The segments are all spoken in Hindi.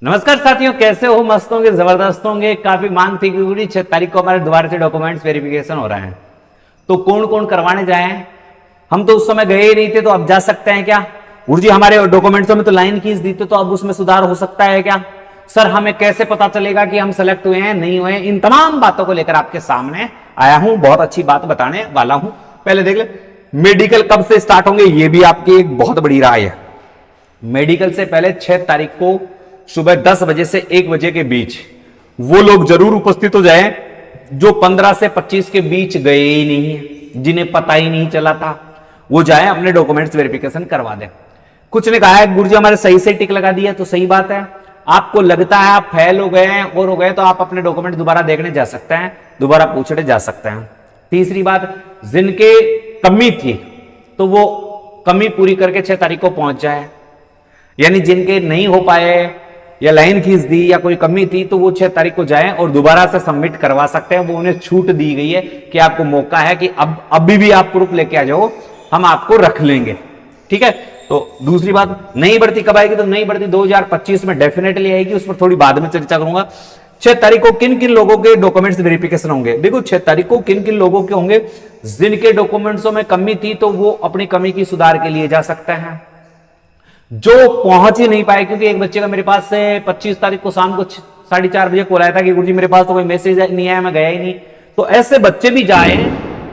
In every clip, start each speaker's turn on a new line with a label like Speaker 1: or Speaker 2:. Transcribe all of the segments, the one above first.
Speaker 1: नमस्कार साथियों, कैसे हो? मस्त होंगे, जबरदस्त होंगे। काफी मांग थी क्योंकि 6 तारीख को हमारे दोबारा से डॉक्यूमेंट्स वेरिफिकेशन हो रहा है। तो कौन कौन करवाने जाए? हम तो उस समय गए ही नहीं थे, तो अब जा सकते हैं क्या? गुरुजी हमारे डॉक्यूमेंट्सों में तो लाइन खींच दी थी, तो अब उसमें सुधार हो सकता है क्या? सर हमें कैसे पता चलेगा कि हम सेलेक्ट हुए हैं नहीं हुए? इन तमाम बातों को लेकर आपके सामने आया हूं, बहुत अच्छी बात बताने वाला हूं। पहले देख ले, मेडिकल कब से स्टार्ट होंगे, ये भी आपकी एक बहुत बड़ी राय है। मेडिकल से पहले 6 तारीख को सुबह 10 बजे से 1 बजे के बीच वो लोग जरूर उपस्थित हो जाएं जो 15 से 25 के बीच गए ही नहीं है, जिन्हें पता ही नहीं चला था। वो जाए अपने डॉक्यूमेंट्स वेरिफिकेशन करवा दें। कुछ ने कहा है गुरुजी हमारे सही से टिक लगा दिया, तो सही बात है। आपको लगता है आप फेल हो गए हैं और हो गए, तो आप अपने डॉक्यूमेंट दोबारा देखने जा सकते हैं, दोबारा पूछने जा सकते हैं। तीसरी बात, जिनके कमी थी तो वो कमी पूरी करके 6 तारीख को पहुंच जाए, यानी जिनके नहीं हो पाए या लाइन खींच दी या कोई कमी थी तो वो 6 तारीख को जाएं और दोबारा से सबमिट करवा सकते हैं। वो उन्हें छूट दी गई है कि आपको मौका है कि अब अभी भी आप प्रूफ लेके आ जाओ, हम आपको रख लेंगे। ठीक है। तो दूसरी बात, नई भर्ती कब आएगी? तो नई भर्ती 2025 में डेफिनेटली आएगी, उस पर थोड़ी बाद में चर्चा करूंगा। 6 तारीख को किन किन लोगों के डॉक्यूमेंट्स वेरिफिकेशन होंगे? देखो 6 तारीख को किन किन लोगों के होंगे? जिनके डॉक्यूमेंट्सों में कमी थी तो वो अपनी कमी की सुधार के लिए जा सकते हैं। जो पहुंच ही नहीं पाए, क्योंकि एक बच्चे का मेरे पास से 25 तारीख को शाम को 4:30 बजे कॉल आया था कि गुरुजी मेरे पास तो कोई मैसेज नहीं आया, मैं गया ही नहीं। तो ऐसे बच्चे भी जाए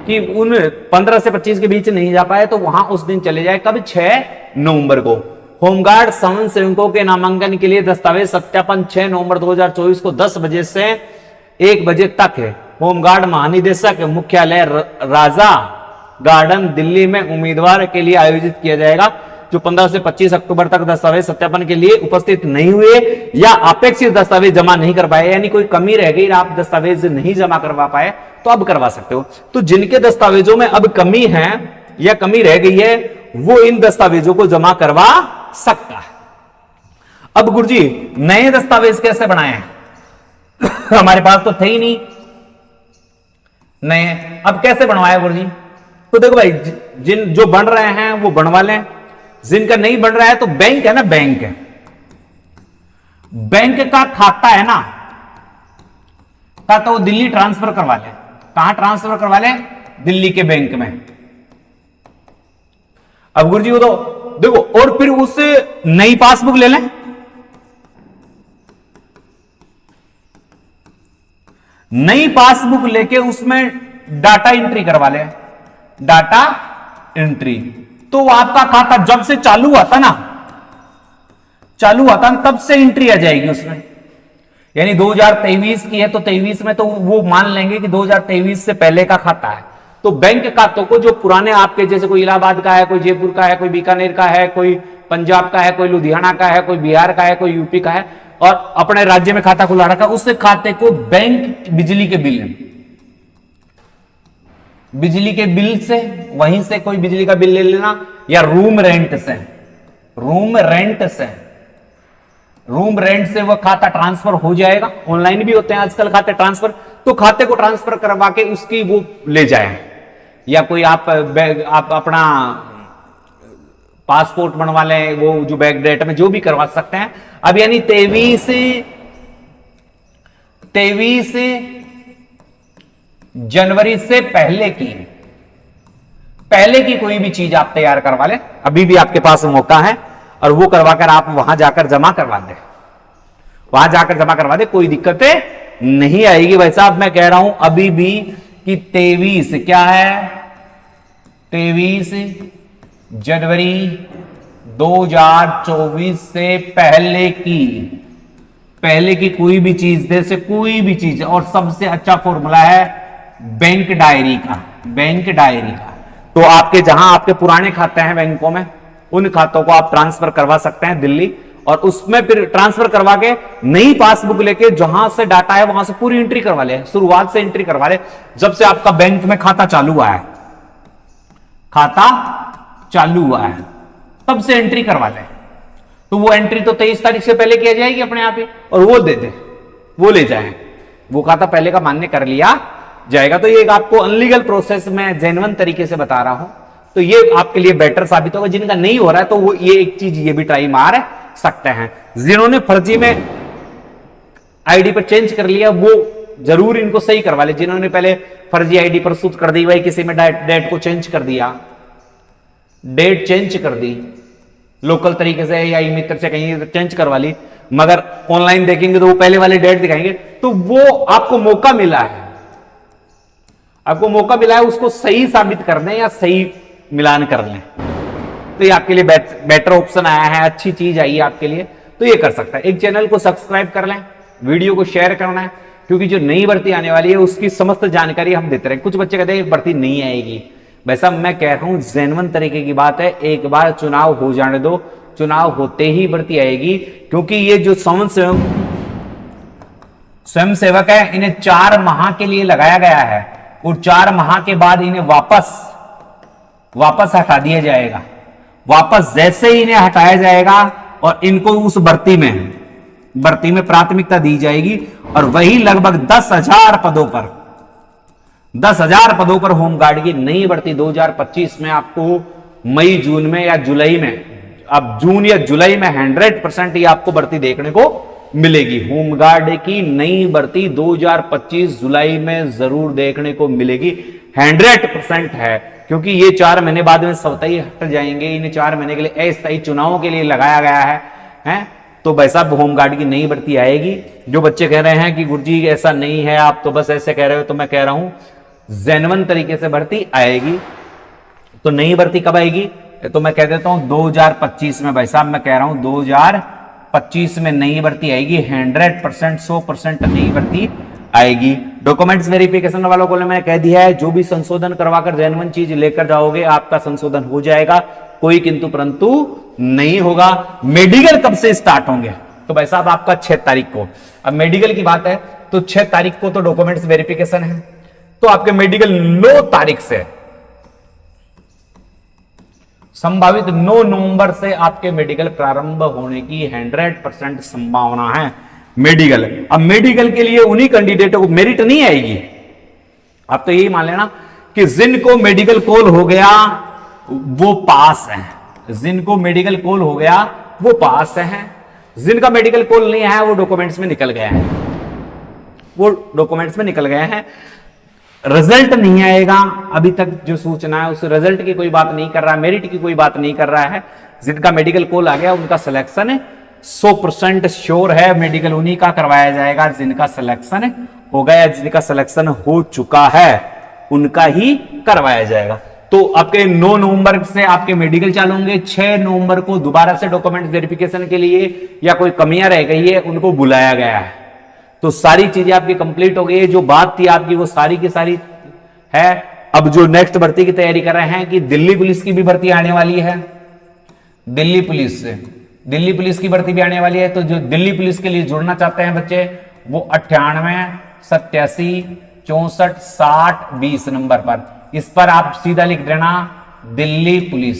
Speaker 1: कि उन 15 से 25 के बीच नहीं जा पाए, तो वहां उस दिन चले जाए। कब? 6 नवंबर को। होमगार्ड समन सेवकों के नामांकन के लिए दस्तावेज सत्यापन 6 नवंबर 2024 को 10 बजे से 1 बजे तक है। होमगार्ड महानिदेशक मुख्यालय राजा गार्डन दिल्ली में उम्मीदवार के लिए आयोजित किया जाएगा। जो 15 से 25 अक्टूबर तक दस्तावेज सत्यापन के लिए उपस्थित नहीं हुए या अपेक्षित दस्तावेज जमा नहीं कर पाए, यानी कोई कमी रह गई, आप दस्तावेज नहीं जमा करवा पाए, तो अब करवा सकते हो। तो जिनके दस्तावेजों में अब कमी है या कमी रह गई है, वो इन दस्तावेजों को जमा करवा सकता है। अब गुरुजी नए दस्तावेज कैसे बनाए? हमारे पास तो थे ही नहीं नए, अब कैसे बनवाए गुरुजी? तो देखो भाई, जिन जो बन रहे हैं वो बनवा लें, जिनका नहीं बन रहा है तो बैंक है ना, बैंक का खाता है ना, तो वो दिल्ली ट्रांसफर करवा ले। कहां ट्रांसफर करवा ले? दिल्ली के बैंक में। अब गुरुजी वो तो देखो, और फिर उससे नई पासबुक ले लें। नई पासबुक लेके उसमें डाटा एंट्री करवा ले। डाटा एंट्री तो आपका खाता जब से चालू हुआ था ना, तब से एंट्री आ जाएगी उसमें। यानी 2023 की है तो 23 में तो वो मान लेंगे कि 2023 से पहले का खाता है। तो बैंक खातों को जो पुराने आपके, जैसे कोई इलाहाबाद का है, कोई जयपुर का है, कोई बीकानेर का है, कोई पंजाब का है, कोई लुधियाना का है, कोई बिहार का है, कोई यूपी का है, और अपने राज्य में खाता खुला रखा, उस खाते को बैंक बिजली के बिल से वहीं से कोई बिजली का बिल ले लेना, या रूम रेंट से वह खाता ट्रांसफर हो जाएगा। ऑनलाइन भी होते हैं आजकल खाते ट्रांसफर, तो खाते को ट्रांसफर करवा के उसकी वो ले जाए, या कोई आप अपना पासपोर्ट बनवा लें, वो जो बैक डेट में जो भी करवा सकते हैं। अब यानी 23 जनवरी से पहले की कोई भी चीज आप तैयार करवा लें, अभी भी आपके पास मौका है, और वो करवाकर आप वहां जाकर जमा करवा दे, कोई दिक्कतें नहीं आएगी। भाई साहब मैं कह रहा हूं अभी भी कि 23 क्या है, 23 जनवरी 2024 से पहले की कोई भी चीज, जैसे कोई भी चीज, और सबसे अच्छा फॉर्मूला है बैंक डायरी का। तो आपके जहां आपके पुराने खाते हैं बैंकों में, उन खातों को आप ट्रांसफर करवा सकते हैं दिल्ली, और उसमें फिर ट्रांसफर करवा के नई पासबुक लेके जहां से डाटा है वहां से पूरी एंट्री करवा ले, शुरुआत से एंट्री करवा ले। जब से आपका बैंक में खाता चालू हुआ है तब से एंट्री करवा ले। तो वो एंट्री तो 23 तारीख से पहले किया जाएगी अपने आप ही, और वो ले जाए, वो खाता पहले का मान्य कर लिया जाएगा। तो ये आपको अनलीगल प्रोसेस में जेन्युइन तरीके से बता रहा हूं, तो ये आपके लिए बेटर साबित होगा। जिनका नहीं हो रहा है तो वो ये एक चीज ये भी ट्राई मार सकते हैं। जिन्होंने फर्जी में आईडी पर चेंज कर लिया वो जरूर इनको सही करवा ले। जिन्होंने पहले फर्जी आईडी प्रस्तुत कर दी, भाई किसी में डेट को चेंज कर दिया, डेट चेंज कर दी लोकल तरीके से या ई मित्र से कहीं चेंज करवा ली, मगर ऑनलाइन देखेंगे तो वो पहले वाली डेट दिखाएंगे, तो वो आपको मौका मिला है, आपको मौका मिला है उसको सही साबित कर दें या सही मिलान कर लें, तो ये आपके लिए बेटर ऑप्शन आया है, अच्छी चीज आई है आपके लिए, तो ये कर सकता है। एक चैनल को सब्सक्राइब कर लें, वीडियो को शेयर करना है, क्योंकि जो नई भर्ती आने वाली है उसकी समस्त जानकारी हम देते रहे। कुछ बच्चे कहते हैं भर्ती नहीं आएगी, वैसा मैं कह रहा हूं जेन्युइन तरीके की बात है, एक बार चुनाव हो जाने दो, चुनाव होते ही भर्ती आएगी, क्योंकि ये जो स्वयं सेवक है इन्हें 4 माह के लिए लगाया गया है और 4 माह के बाद इन्हें वापस हटा दिया जाएगा। वापस जैसे ही इन्हें हटाया जाएगा और इनको उस भर्ती में प्राथमिकता दी जाएगी और वही लगभग 10,000 पदों पर होमगार्ड की नई भर्ती 2025 में आपको मई जून में या जुलाई में, अब जून या जुलाई में 100% ये आपको भर्ती देखने को मिलेगी। होमगार्ड की नई भर्ती 2025 जुलाई में जरूर देखने को मिलेगी, 100% है, क्योंकि ये 4 महीने बाद में स्वतः हट जाएंगे। इन्हें 4 महीने के लिए अस्थायी चुनावों के लिए लगाया गया है? तो भाई साहब होमगार्ड की नई भर्ती आएगी। जो बच्चे कह रहे हैं कि गुरुजी ऐसा नहीं है, आप तो बस ऐसे कह रहे हो, तो मैं कह रहा हूं जेन्युइन तरीके से भर्ती आएगी। तो नई भर्ती कब आएगी? तो मैं कह देता हूं 2025 में, भाई साहब मैं कह रहा हूं 2025 में नई भर्ती आएगी, 100% 100% नई भर्ती आएगी। डॉक्यूमेंट्स वेरिफिकेशन वालों को मैंने कह दिया है, जो भी संशोधन करवाकर जेन्युइन चीज लेकर जाओगे आपका संशोधन हो जाएगा, कोई किंतु परंतु नहीं होगा। मेडिकल कब से स्टार्ट होंगे? तो भाई साहब आपका 6 तारीख को। अब मेडिकल की बात है तो 6 तारीख को तो डॉक्यूमेंट्स वेरिफिकेशन है, तो आपके मेडिकल 9 तारीख से, संभावित 9 नवंबर से आपके मेडिकल प्रारंभ होने की 100% संभावना है। मेडिकल, अब मेडिकल के लिए उन्हीं कैंडिडेटों को मेरिट नहीं आएगी। आप तो यही मान लेना कि जिनको मेडिकल कॉल हो गया वो पास हैं, जिनको मेडिकल कॉल हो गया वो पास हैं, जिनका मेडिकल कॉल नहीं है वो डॉक्यूमेंट्स में निकल गए हैं, वो डॉक्यूमेंट्स में निकल गए हैं। रिजल्ट नहीं आएगा अभी तक, जो सूचना है उस रिजल्ट की कोई बात नहीं कर रहा है, मेरिट की कोई बात नहीं कर रहा है। जिनका मेडिकल कॉल आ गया उनका सिलेक्शन 100% श्योर है, मेडिकल उन्हीं का करवाया जाएगा जिनका सिलेक्शन हो गया, जिनका सिलेक्शन हो चुका है उनका ही करवाया जाएगा। तो आपके 9 नवंबर से आपके मेडिकल चालू होंगे। 6 नवंबर को दोबारा से डॉक्यूमेंट वेरिफिकेशन के लिए या कोई कमियां रह गई है उनको बुलाया गया है। तो सारी चीजें आपकी कंप्लीट हो गई है, जो बात थी आपकी वो सारी की सारी है। अब जो नेक्स्ट भर्ती की तैयारी कर रहे हैं कि दिल्ली पुलिस की भी भर्ती आने वाली है, दिल्ली पुलिस की भर्ती भी आने वाली है। तो जो दिल्ली पुलिस के लिए जुड़ना चाहते हैं बच्चे वो 98 87 64 60 20 नंबर पर, इस पर आप सीधा लिख देना दिल्ली पुलिस।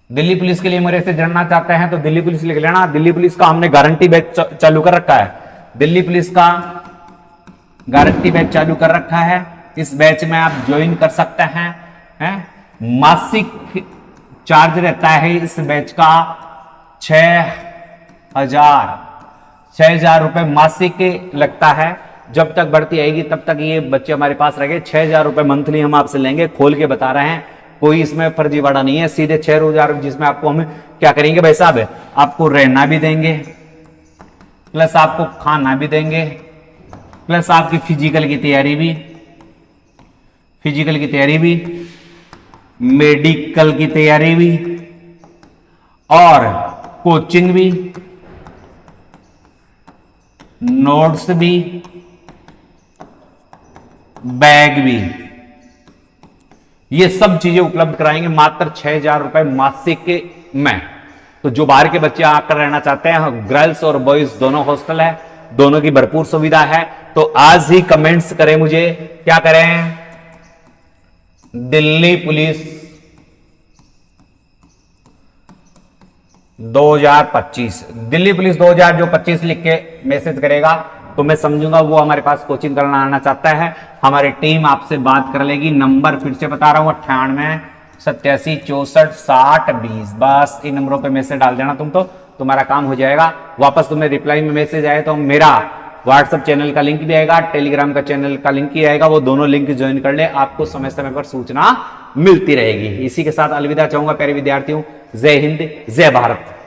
Speaker 1: दिल्ली पुलिस के लिए मेरे से जुड़ना चाहते हैं तो दिल्ली पुलिस लिख लेना। दिल्ली पुलिस का हमने गारंटी बैच चालू कर रखा है, दिल्ली पुलिस का गारंटी बैच चालू कर रखा है। इस बैच में आप ज्वाइन कर सकते हैं। मासिक चार्ज रहता है इस बैच का 6,000 रुपए मासिक लगता है। जब तक भर्ती आएगी तब तक ये बच्चे हमारे पास रहेंगे। 6,000 रुपए मंथली हम आपसे लेंगे, खोल के बता रहे हैं, कोई इसमें फर्जीवाड़ा नहीं है, सीधे 6,000 जिसमें आपको हम क्या करेंगे भाई साहब, आपको रहना भी देंगे, प्लस आपको खाना भी देंगे, प्लस आपकी फिजिकल की तैयारी भी, मेडिकल की तैयारी भी और कोचिंग भी, नोट्स भी, बैग भी, ये सब चीजें उपलब्ध कराएंगे मात्र 6,000 रुपए मासिक में। तो जो बाहर के बच्चे आकर रहना चाहते हैं, गर्ल्स और बॉयज दोनों हॉस्टल है, दोनों की भरपूर सुविधा है। तो आज ही कमेंट्स करें मुझे, क्या करें, दिल्ली पुलिस 2025, दिल्ली पुलिस 2025 लिख के मैसेज करेगा तो मैं समझूंगा वो हमारे पास कोचिंग करना आना चाहता है। हमारी टीम आपसे बात कर लेगी। नंबर फिर से बता रहा हूं 98 87646020। बस इन नंबरों पे मैसेज डाल देना तुम, तो तुम्हारा काम हो जाएगा। वापस तुम्हें रिप्लाई में मैसेज आए तो मेरा व्हाट्सएप चैनल का लिंक भी आएगा, टेलीग्राम का चैनल का लिंक ही आएगा, वो दोनों लिंक ज्वाइन कर ले, आपको समय समय पर सूचना मिलती रहेगी। इसी के साथ अलविदा चाहूंगा प्यारे विद्यार्थियों। जय हिंद, जय भारत।